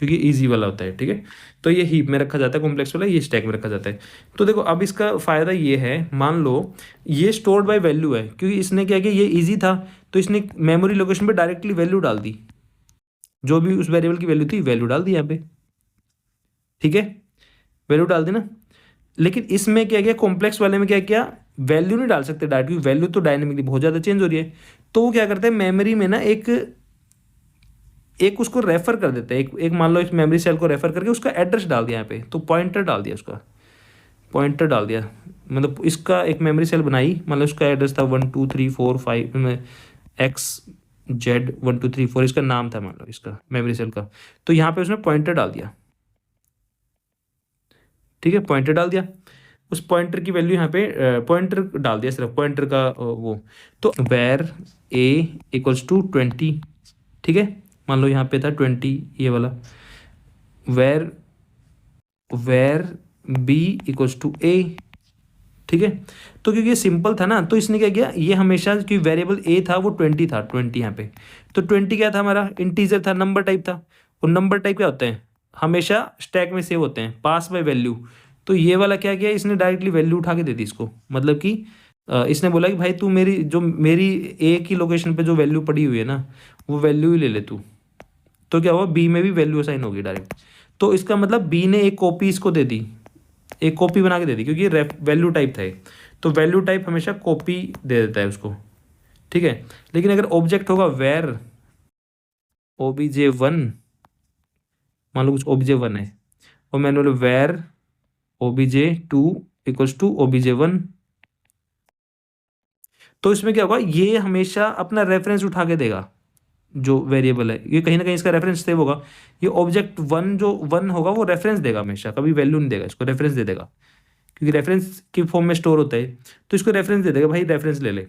क्योंकि इजी वाला होता है। ठीक है, तो ये हीप में रखा जाता है कॉम्प्लेक्स वाला, ये स्टैक में रखा जाता है। तो देखो अब इसका फायदा ये है, मान लो ये स्टोर्ड बाय वैल्यू है, क्योंकि इसने क्या किया, ये इजी था तो इसने मेमोरी लोकेशन पे डायरेक्टली वैल्यू डाल दी, जो भी उस वेरिएबल की वैल्यू थी वैल्यू डाल दी यहाँ पे। ठीक है, वैल्यू डाल दी ना। लेकिन इसमें क्या किया, कॉम्प्लेक्स वाले में क्या किया, वैल्यू नहीं डाल सकते डायरेक्ट, क्योंकि वैल्यू तो डायनेमिकली बहुत ज़्यादा चेंज हो रही है। तो वो क्या करते हैं, मेमोरी में ना एक उसको रेफर कर देते हैं, एक मान लो इस मेमोरी सेल को रेफर करके उसका एड्रेस डाल दिया यहाँ पे, तो पॉइंटर डाल दिया, उसका पॉइंटर डाल दिया। मतलब इसका एक मेमोरी सेल बनाई, मतलब उसका एड्रेस था 1 2 3 4 5 में XZ 1 2 3 4, इसका नाम था मान लो इसका मेमोरी सेल का। तो यहाँ पे उसने पॉइंटर डाल दिया। ठीक है, पॉइंटर डाल दिया, उस पॉइंटर की वैल्यू यहाँ पे पॉइंटर डाल दिया, सिर्फ पॉइंटर का वो। तो वेर A इक्वल्स टू 20। ठीक है, मान लो यहाँ पे था 20 ये वाला, var B equals to A। ठीक है, तो क्योंकि ये सिंपल था ना, तो इसने क्या किया, ये हमेशा क्योंकि वेरिएबल A था वो 20 था, 20 यहाँ पे। तो 20 क्या था, हमारा इंटीजर था, नंबर टाइप था। और नंबर टाइप क्या होते हैं, हमेशा स्टैक में सेव होते हैं, पास बाय वैल्यू। तो ये वाला क्या किया, इसने डायरेक्टली वैल्यू उठा के दे दी इसको, मतलब कि इसने बोला कि भाई तू मेरी ए की लोकेशन पे जो वैल्यू पड़ी हुई है ना, वो वैल्यू ही ले ले तू। तो क्या हुआ, बी में भी वैल्यू असाइन होगी डायरेक्ट। तो इसका मतलब बी ने एक कॉपी इसको दे दी, एक कॉपी बना के दे दी, क्योंकि वैल्यू टाइप था ये। तो वैल्यू टाइप हमेशा कॉपी दे देता है उसको। ठीक है, लेकिन अगर ऑब्जेक्ट होगा वेर OBJ1, मान लो कुछ OBJ1 है, और मैंने बोला where OBJ2 equals to OBJ1, तो इसमें क्या होगा, ये हमेशा अपना रेफरेंस उठा के देगा, जो वेरिएबल है ये कहीं ना कहीं इसका रेफरेंस सेव होगा। ये ऑब्जेक्ट वन जो वन होगा वो रेफरेंस देगा, हमेशा कभी वैल्यू नहीं देगा, इसको रेफरेंस दे देगा, क्योंकि रेफरेंस की फॉर्म में स्टोर होता है। तो इसको रेफरेंस दे देगा, भाई रेफरेंस ले ले।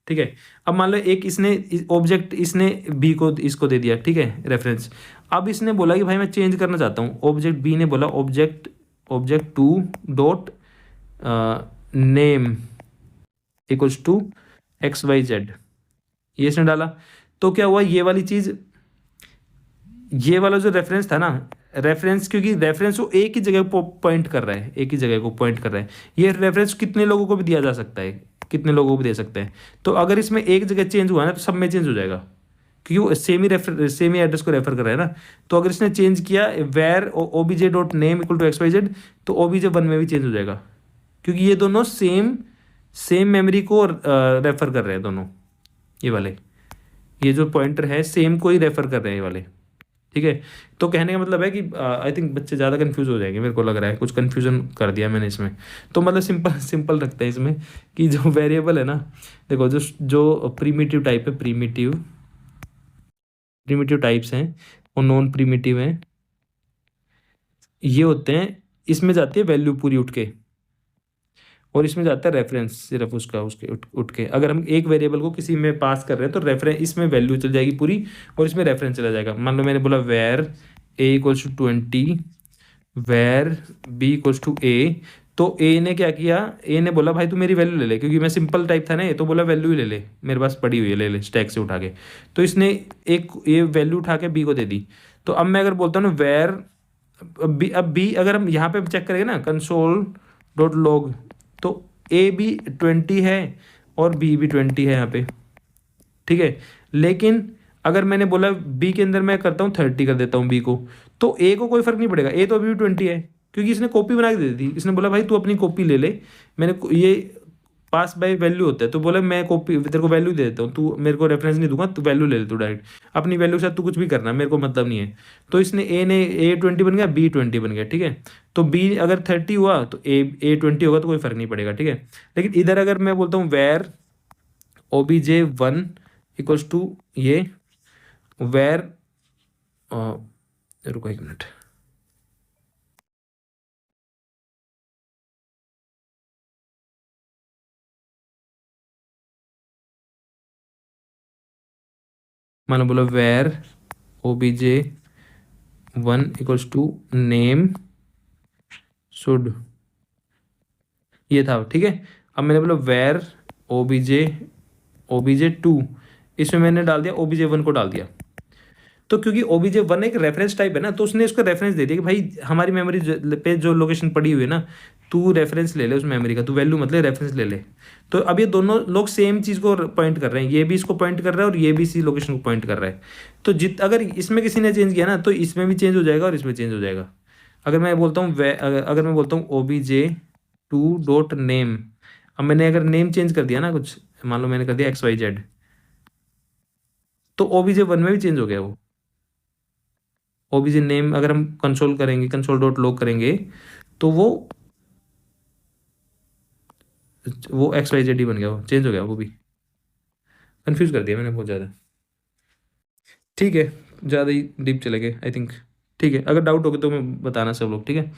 ठीक है, अब मान लो एक इसने ऑब्जेक्ट इसने बी को इसको दे दिया, ठीक है, रेफरेंस। अब इसने बोला कि भाई मैं चेंज करना चाहता हूँ, ऑब्जेक्ट बी ने बोला object 2 dot name equals to XYZ, ये इसने डाला। तो क्या हुआ, ये वाली चीज़, ये वाला जो रेफरेंस था ना, रेफरेंस, क्योंकि रेफरेंस वो एक ही जगह को पॉइंट कर रहा है, एक ही जगह को पॉइंट कर रहा है। ये रेफरेंस कितने लोगों को भी दिया जा सकता है, कितने लोगों को भी दे सकते हैं। तो अगर इसमें एक जगह चेंज हुआ ना, तो सब में चेंज हो जाएगा, क्योंकि वो सेम ही एड्रेस को रेफर कर रहा है ना। तो अगर इसने चेंज किया var OBJ dot name equal to XYZ, तो OBJ1 में भी चेंज हो जाएगा, क्योंकि ये दोनों सेम मेमोरी को रेफर कर रहे हैं दोनों। ये वाले, ये जो पॉइंटर है सेम को ही रेफर कर रहे हैं ये वाले। ठीक है, तो कहने का मतलब है कि आई थिंक बच्चे ज़्यादा कंफ्यूज हो जाएंगे, मेरे को लग रहा है कुछ कंफ्यूजन कर दिया मैंने इसमें। तो मतलब सिंपल सिंपल रखते हैं इसमें, कि जो वेरिएबल है ना, देखो जो प्रीमिटिव टाइप है, प्रीमिटिव टाइप्स हैं और नॉन प्रीमिटिव हैं, ये होते हैं, इसमें जाती है वैल्यू पूरी उठ के, और इसमें जाता है रेफरेंस सिर्फ उसका उसके उठ के। अगर हम एक वेरिएबल को किसी में पास कर रहे हैं तो रेफरेंस, इसमें वैल्यू चल जाएगी पूरी, और इसमें रेफरेंस चला जाएगा। मान लो मैंने बोला var A equals to 20, var B equals to A। तो ए ने क्या किया, ए ने बोला भाई तू मेरी वैल्यू ले ले, क्योंकि मैं सिंपल टाइप था ना ये, तो बोला वैल्यू ही ले ले, मेरे पास पड़ी हुई है, ले ले स्टैक से उठा के। तो इसने एक ये वैल्यू उठा के बी को दे दी। तो अब मैं अगर बोलता हूँ ना वेर अब बी अगर हम यहाँ पे चेक करेंगे ना, कंसोल डॉट लॉग, तो ए भी 20 है और बी भी 20 है यहाँ पे। ठीक है, लेकिन अगर मैंने बोला बी के अंदर मैं करता हूँ 30 कर देता हूँ बी को, तो ए को कोई फर्क नहीं पड़ेगा, ए तो अभी भी 20 है, क्योंकि इसने कॉपी बना के दे दी। इसने बोला भाई तू अपनी कॉपी ले ले, ये पास बाय वैल्यू होता है, तो बोला मैं कॉपी तेरे को वैल्यू दे देता हूँ, तू मेरे को रेफरेंस नहीं दूंगा, तू वैल्यू ले ले, तू डायरेक्ट अपनी वैल्यू के साथ तू कुछ भी करना, मेरे को मतलब नहीं है। तो इसने ए 20 बन गया, बी 20 बन गया। ठीक है, तो बी अगर 30 हुआ तो ए 20 होगा, तो कोई फर्क नहीं पड़ेगा। ठीक है, लेकिन इधर अगर मैं बोलता हूँ वेर OBJ1 इक्वल्स टू ये वेर, रुको एक मिनट, मान लो बोला var obj1 equals to name should, ये था, ठीक है। अब मैंने बोला वेर obj2, इसमें मैंने डाल दिया obj1 को डाल दिया। तो क्योंकि obj1 एक रेफरेंस टाइप है ना, तो उसने उसका रेफरेंस दे दिया कि भाई हमारी मेमोरी पे जो लोकेशन पड़ी हुई है ना, तू रेफरेंस ले ले उस मेमोरी का, तू वैल्यू मतलब रेफरेंस ले ले। तो अब ये दोनों लोग सेम चीज़ को पॉइंट कर रहे हैं, ये भी इसको पॉइंट कर रहा है और ये भी इसी लोकेशन को पॉइंट कर रहा है। तो अगर इसमें किसी ने चेंज किया ना, तो इसमें भी चेंज हो जाएगा और इसमें चेंज हो जाएगा। अगर मैं बोलता हूँ अगर मैं बोलता हूँ obj2.name, अब मैंने अगर नेम चेंज कर दिया ना कुछ, मान लो मैंने कर दिया XYZ, तो obj1 में भी चेंज हो गया वो। obj_name अगर हम कंसोल करेंगे, console.log करेंगे, तो वो XYZ ही बन गया, वो चेंज हो गया, वो भी कंफ्यूज कर दिया मैंने बहुत ज़्यादा। ठीक है, ज़्यादा ही डीप चले गए आई थिंक। ठीक है, अगर डाउट होगा तो मैं बताना सब लोग, ठीक है।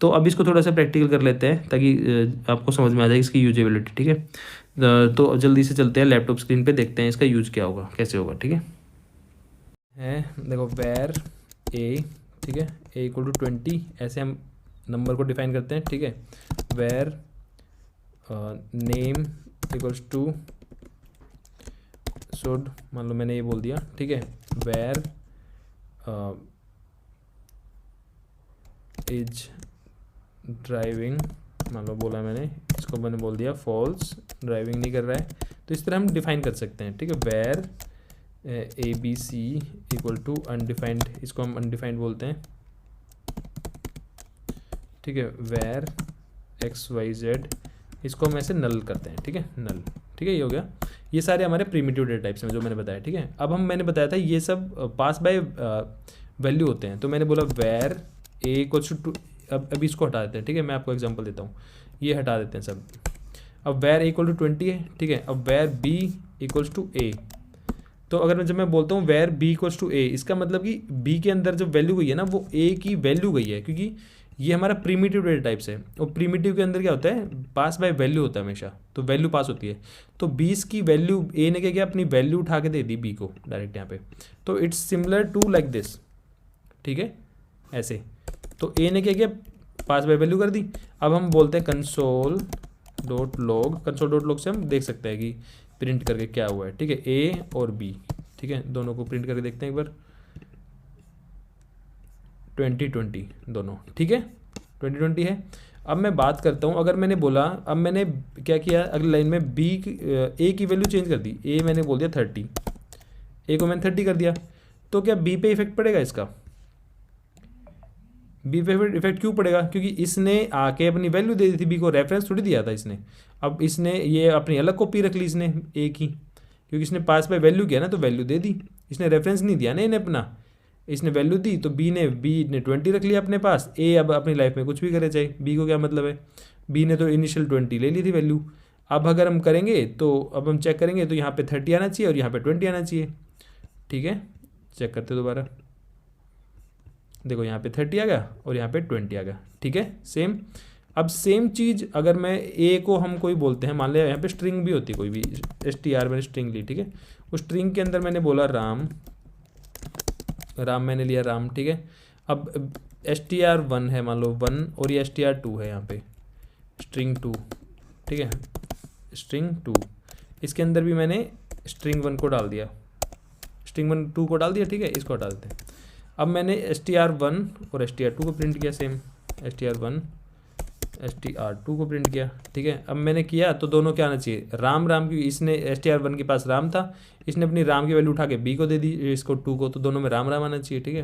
तो अब इसको थोड़ा सा प्रैक्टिकल कर लेते हैं ताकि आपको समझ में आ जाए इसकी यूजेबिलिटी, ठीक है। तो जल्दी से चलते हैं लैपटॉप स्क्रीन पे, देखते हैं इसका यूज क्या होगा, कैसे होगा, ठीक है। देखो वेर ए, ठीक है, ए इक्वल टू 20, ऐसे हम नंबर को डिफाइन करते हैं, ठीक है। Var name equals to should, मान लो मैंने ये बोल दिया, ठीक है। वेर इज ड्राइविंग, मान लो बोला मैंने, इसको मैंने बोल दिया फॉल्स, ड्राइविंग नहीं कर रहा है। तो इस तरह हम डिफाइन कर सकते हैं, ठीक है। Var ABC equal to undefined, इसको हम अनडिफाइंड बोलते हैं, ठीक है। वेर XYZ, इसको हम ऐसे नल करते हैं, ठीक है, नल, ठीक है। ये हो गया, ये सारे हमारे प्रीमिटिव डेटा टाइप्स में जो मैंने बताया, ठीक है। अब मैंने बताया था ये सब पास बाय वैल्यू होते हैं, तो मैंने बोला वेर A इक्वल्स टू, अब इसको हटा देते हैं, ठीक है। मैं आपको एग्जांपल देता हूँ, ये हटा देते हैं सब। अब वेर A इक्वल टू 20 है, ठीक है। अब var B equals to A, तो अगर जब मैं बोलता हूँ var B equals to A, इसका मतलब कि B के अंदर जो वैल्यू गई है ना, वो A की वैल्यू गई है, क्योंकि ये हमारा प्रीमिटिव डेटा टाइप्स है, और प्रीमिटिव के अंदर क्या होता है, पास बाय वैल्यू होता है हमेशा, तो वैल्यू पास होती है। तो 20 की वैल्यू A ने क्या किया, अपनी वैल्यू उठा के दे दी B को डायरेक्ट यहाँ पे। तो it's similar to like this, ठीक है, ऐसे। तो A ने क्या किया, पास बाय वैल्यू कर दी। अब हम बोलते हैं console.log, console.log से हम देख सकते हैं कि प्रिंट करके क्या हुआ है, ठीक है। A और B, ठीक है, दोनों को प्रिंट करके देखते हैं एक बार। 2020 दोनों, ठीक है, 2020 है। अब मैं बात करता हूँ, अगर मैंने बोला, अब मैंने क्या किया, अगली लाइन में A की वैल्यू चेंज कर दी, A मैंने बोल दिया 30, A को मैंने 30 कर दिया, तो क्या B पे इफेक्ट पड़ेगा इसका? B पे इफेक्ट क्यों पड़ेगा? क्योंकि इसने आके अपनी वैल्यू दे दी थी, B को रेफरेंस थोड़ी दिया था इसने। अब इसने ये अपनी अलग कॉपी रख ली इसने A की, क्योंकि इसने पास बाय वैल्यू किया ना, तो वैल्यू दे दी, इसने रेफरेंस नहीं दिया ना इन्हें अपना, इसने वैल्यू दी, तो B ने 20 रख लिया अपने पास। A अब अपनी लाइफ में कुछ भी करे चाहे, B को क्या मतलब है, B ने तो इनिशियल 20 ले ली थी वैल्यू। अब अगर हम करेंगे तो अब हम चेक करेंगे, तो यहाँ पे 30 आना चाहिए और यहाँ पे 20 आना चाहिए, ठीक है। चेक करते दोबारा, देखो यहाँ पे 30 आ गया और यहाँ पे 20 आ गया, ठीक है, सेम। अब सेम चीज़ अगर मैं A को हम कोई बोलते हैं, मान लिया यहाँ पे स्ट्रिंग भी होती है कोई भी, str मैंने स्ट्रिंग ली, ठीक है। उस स्ट्रिंग के अंदर मैंने बोला राम मैंने लिया राम, ठीक है। अब str1 है मान लो 1, और ये str2 है यहाँ पे स्ट्रिंग 2, ठीक है, स्ट्रिंग 2। इसके अंदर भी मैंने स्ट्रिंग 1 को डाल दिया, स्ट्रिंग 2 को डाल दिया, ठीक है। इसको हटा देते हैं। अब मैंने str1 और str2 को प्रिंट किया, सेम str1 str2 को प्रिंट किया, ठीक है। अब मैंने किया तो दोनों क्या आना चाहिए, राम, क्योंकि इसने str1 के पास राम था, इसने अपनी राम की वैल्यू उठा के B को दे दी, इसको 2 को, तो दोनों में राम आना चाहिए, ठीक है।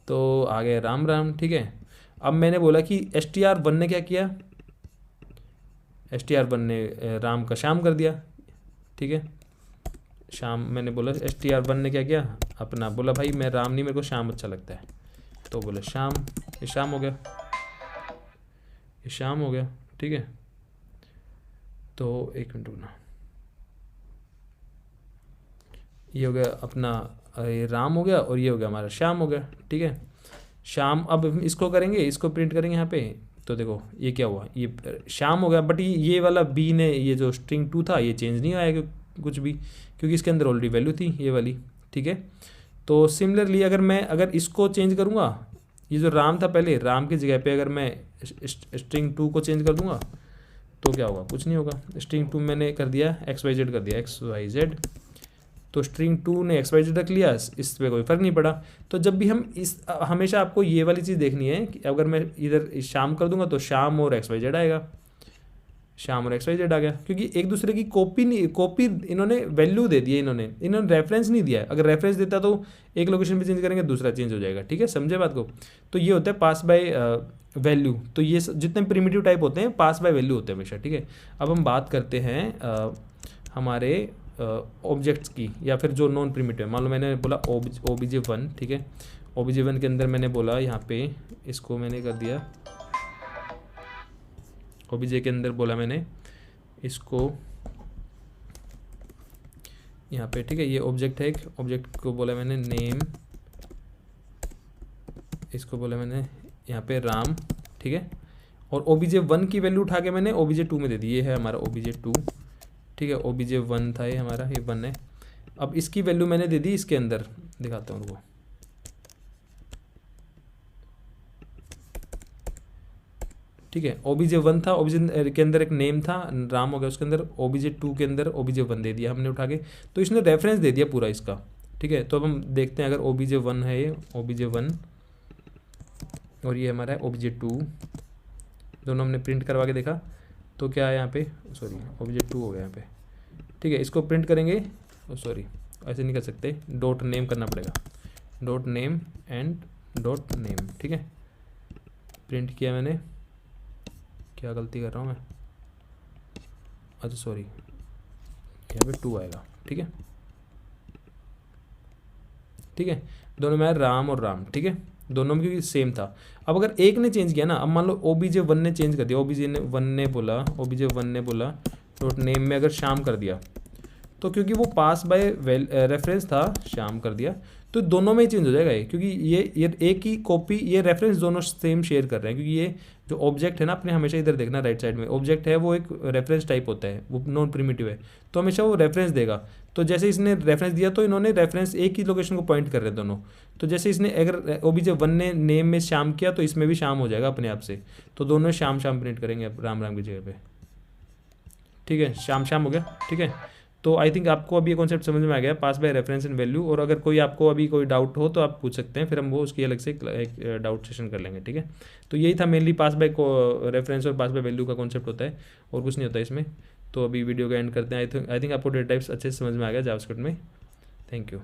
तो आ गया राम, ठीक है। अब मैंने बोला कि str1 ने क्या किया, str1 ने राम का श्याम कर दिया, ठीक है, शाम। मैंने बोला str1 ने क्या किया, अपना बोला भाई मैं राम नहीं, मेरे को श्याम अच्छा लगता है, तो बोला श्याम, ये श्याम हो गया, ये श्याम हो गया, ठीक है। तो एक मिनट रुकना, ये हो गया अपना, ये राम हो गया, और ये हो गया हमारा श्याम हो गया, ठीक है, श्याम। अब हम इसको करेंगे, इसको प्रिंट करेंगे यहाँ पे, तो देखो ये क्या हुआ, ये श्याम हो गया, बट ये वाला B ने, ये जो स्ट्रिंग 2 था, ये चेंज नहीं आया कुछ भी, क्योंकि इसके अंदर ऑलरेडी वैल्यू थी ये वाली, ठीक है। तो सिमिलरली अगर इसको चेंज करूँगा, ये जो राम था पहले, राम की जगह पे अगर मैं स्ट्रिंग 2 को चेंज कर दूंगा तो क्या होगा, कुछ नहीं होगा। स्ट्रिंग 2 मैंने कर दिया XYZ कर दिया XYZ, तो स्ट्रिंग 2 ने XYZ रख लिया, इस पर कोई फ़र्क नहीं पड़ा। तो जब भी हम हमेशा आपको ये वाली चीज़ देखनी है कि अगर मैं इधर शाम कर दूंगा तो शाम और XYZ आएगा, शाम और XYZ आ गया, क्योंकि एक दूसरे की कॉपी इन्होंने वैल्यू दे दी है, इन्होंने रेफरेंस नहीं दिया है। अगर रेफरेंस देता तो एक लोकेशन पे चेंज करेंगे, दूसरा चेंज हो जाएगा, ठीक है, समझे बात को। तो ये होता है पास बाय वैल्यू। तो ये जितने प्रिमिटिव टाइप होते हैं पास बाय वैल्यू होते हैं हमेशा, ठीक है। अब हम बात करते हैं हमारे ऑब्जेक्ट्स की, या फिर जो नॉन प्रिमिटिव है। मान लो मैंने बोला OBJ1, ठीक है। OBJ1 के अंदर मैंने बोला यहाँ पे इसको मैंने कर दिया, OBJ के अंदर बोला मैंने इसको यहाँ पे, ठीक है। ये ऑब्जेक्ट है, एक ऑब्जेक्ट को बोला मैंने नेम, इसको बोला मैंने यहाँ पे राम, ठीक है। और OBJ1 की वैल्यू उठा के मैंने OBJ2 में दे दी, ये है हमारा OBJ2, ठीक है। OBJ1 था ये हमारा, ये 1 है। अब इसकी वैल्यू मैंने दे दी इसके अंदर, दिखाता हूँ उनको, ठीक है। OBJ1 था, OBJ के अंदर एक नेम था, राम हो गया, उसके अंदर OBJ2 के अंदर OBJ1 दे दिया हमने उठा के, तो इसने रेफरेंस दे दिया पूरा इसका, ठीक है। तो अब हम देखते हैं, अगर OBJ1 है, ये OBJ1 और ये हमारा है OBJ2, दोनों हमने प्रिंट करवा के देखा तो क्या है यहाँ पे, सॉरी OBJ2 हो गया यहाँ पे, ठीक है। इसको प्रिंट करेंगे, सॉरी ऐसे नहीं कर सकते, डॉट नेम करना पड़ेगा, dot name and dot name, ठीक है। प्रिंट किया मैंने, क्या गलती कर रहा हूँ मैं, अच्छा सॉरी, यहाँ पे 2 आएगा, ठीक है, ठीक है। दोनों में राम और राम, ठीक है, दोनों में क्योंकि सेम था। अब अगर एक ने चेंज किया ना, अब मान लो OBJ1 ने चेंज कर दिया, OBJ1 ने बोला डॉट नेम में अगर शाम कर दिया, तो क्योंकि वो पास बाय रेफरेंस था, शाम कर दिया, तो दोनों में ही चेंज हो जाएगा ये, क्योंकि ये एक ही कॉपी, ये रेफरेंस दोनों सेम शेयर कर रहे हैं। क्योंकि ये जो ऑब्जेक्ट है ना, अपने हमेशा इधर देखना राइट साइड में, ऑब्जेक्ट है वो एक रेफरेंस टाइप होता है, वो नॉन प्रिमिटिव है, तो हमेशा वो रेफरेंस देगा। तो जैसे इसने रेफरेंस दिया तो इन्होंने रेफरेंस एक ही लोकेशन को पॉइंट कर रहे हैं दोनों। तो जैसे इसने अगर OBJ1 ने नेम में शाम किया तो इसमें भी शाम हो जाएगा अपने आप से, तो दोनों शाम शाम प्रिंट करेंगे राम राम की जगह पे, ठीक है, शाम शाम हो गया, ठीक है। तो आई थिंक आपको अभी ये कॉन्सेप्ट समझ में आ गया, पास बाय रेफरेंस एंड वैल्यू। और अगर कोई आपको अभी कोई डाउट हो तो आप पूछ सकते हैं, फिर हम वो उसकी अलग से एक डाउट सेशन कर लेंगे, ठीक है। तो यही था मेनली पास बाय रेफरेंस और पास बाय वैल्यू का कॉन्सेप्ट होता है, और कुछ नहीं होता इसमें। तो अभी वीडियो का एंड करते हैं। आई थिंक आपको डेटा टाइप्स अच्छे से समझ में आ गया जावास्क्रिप्ट में। Thank you.